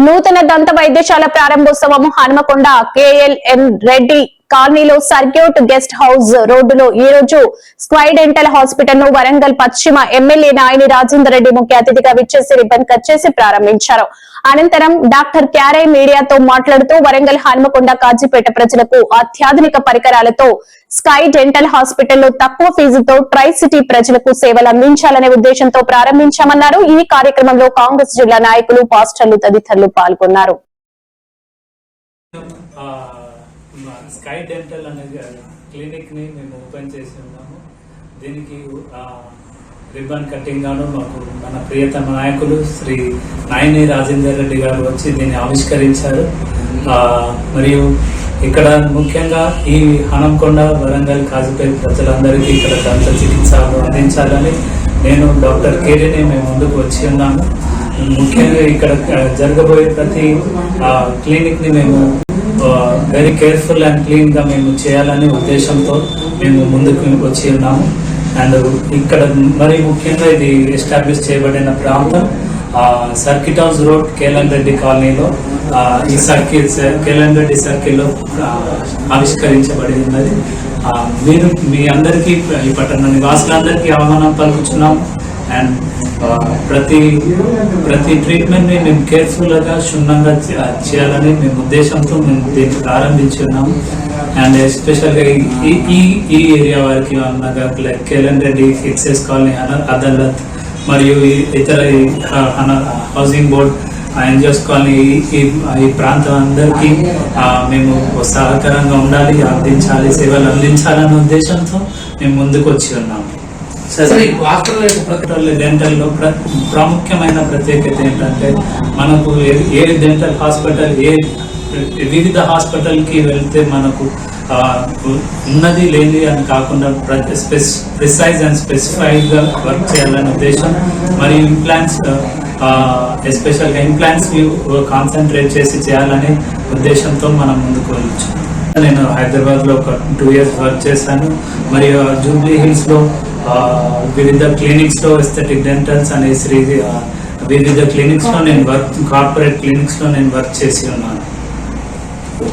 నూతన దంత వైద్యశాల ప్రారంభోత్సవం హనుమకొండ KLM రెడ్డి కాలనీలో సర్క్యూట్ గెస్ట్ హౌస్ రోడ్డులో ఈ రోజు స్క్వై డెంటల్ హాస్పిటల్ ను వరంగల్ పశ్చిమ ఎమ్మెల్యే నాయని రాజేందర్ రెడ్డి ముఖ్య అతిథిగా విచ్చేసి రిబ్బన్ కట్ చేసి ప్రారంభించారు. అనంతరం డాక్టర్ క్యారే మీడియాతో మాట్లాడుతూ వరంగల్ హనుమకొండ కాజీపేట ప్రజలకు అత్యాధునిక పరికరాలతో స్కై డెంటల్ హాస్పిటల్లో తక్కువ ఫీజుతో ట్రై సిటీ ప్రజలకు సేవలు అందించాలనే ఉద్దేశంతో ప్రారంభించామన్నారు. ఈ కార్యక్రమంలో కాంగ్రెస్ జిల్లా నాయకులు, పాస్టర్లు తదితరులు పాల్గొన్నారు. స్కై డెంటల్ అనే క్లినిక్ ని మేము ఓపెన్ చేసి ఉన్నాము. దీనికి రిబ్బన్ కటింగ్ గాను మాకు మన ప్రియతమ నాయకులు శ్రీ నాయని రాజేందర్ రెడ్డి గారు వచ్చి దీన్ని ఆవిష్కరించారు. మరియు ఇక్కడ ముఖ్యంగా ఈ హనుమకొండ, వరంగల్, కాజీపేట ప్రజలందరికీ ఇక్కడ దంత చికిత్సలు అందించాలని నేను డాక్టర్ కేరీని మేము ముందుకు వచ్చి ఉన్నాము. ముఖ్యంగా ఇక్కడ జరగబోయే ప్రతి క్లినిక్ ని మేము వెరీ కేర్ఫుల్ అండ్ క్లీన్ గా మేము చేయాలనే ఉద్దేశంతో మేము ముందుకు వచ్చి ఉన్నాము. అండ్ ఇక్కడ మరి ముఖ్యంగా ఇది ఎస్టాబ్లిష్ చేయబడిన ప్రాంతం circuit house road, KLM Reddy కాలనీలో ఈ KLM రెడ్డి సర్కిల్లో ఆవిష్కరించబడి ఉన్నది. మీరు మీ అందరికీ ఈ పట్టణ నివాసులందరికీ ఆహ్వానం పలుకుతున్నాం. అండ్ ప్రతి ట్రీట్మెంట్ ని మేము కేర్ఫుల్ గా క్షుణ్ణంగా చేయాలని మేము ఉద్దేశంతో మేము దీన్ని ప్రారంభించి ఉన్నాము. అండ్ ఎస్పెషల్ గా ఈ ఏరియా వారికి like KLM Reddy, excise colony, Adalat మరియు ఇతర హౌసింగ్ బోర్డ్, ఎన్జిఓస్ కాలనీ, ఈ ప్రాంతం అందరికీ మేము సహకారంగా ఉండాలి, అందించాలి, సేవలు అందించాలనే ఉద్దేశంతో మేము ముందుకు వచ్చి ఉన్నాము. డెంటల్ లో ప్రాముఖ్యమైన ప్రత్యేకత ఏంటంటే మనకు ఏ డెంటల్ హాస్పిటల్ వివిధ హాస్పిటల్ కి వెళ్తే మనకు ఉన్నది లేని అని కాకుండా ప్రిసైజ్ అండ్ స్పెసిఫైడ్ గా వర్క్ చేయాలనే ఉద్దేశం. మరియు ఇంప్లాంట్స్ ఎస్పెషల్గా ఇంప్లాంట్స్ కాన్సన్ట్రేట్ చేసి చేయాలనే ఉద్దేశంతో మనం ముందుకు వెళ్ళచ్చు. నేను హైదరాబాద్ లో ఒక 2 years వర్క్ చేశాను. మరియు జూబ్లీ హిల్స్ లో వివిధ క్లినిక్స్ లో ఎస్థెటిక్ డెంటల్స్ అనే వివిధ క్లినిక్స్ లో నేను కార్పొరేట్ క్లినిక్స్ లో నేను వర్క్ చేసి ఉన్నాను.